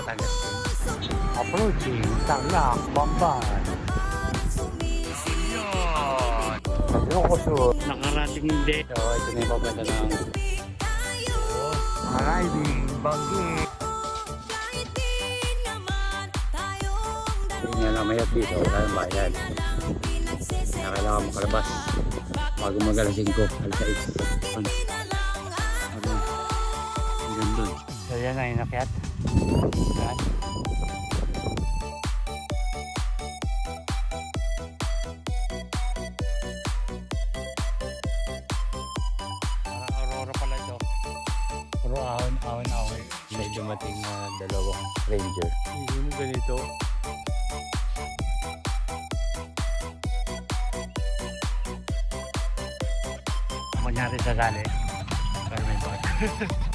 Agustin. Approaching Tarlac, Bamban. Ayun. Ayun. Nakarating din. So, ito na yung papunta ng arriving Banggi. Hindi nga lang mayat dito. Wala ng bayan. Kailangan makalabas bago mag-alas 5, alas 6. Hanggang doon. So yan na yung nakyat. Yan. Parang aurora pala ito. Puro ahon. May dumating na dalawang ranger. Hindi mo ganito. Kunyari sa sali. Pero may bag.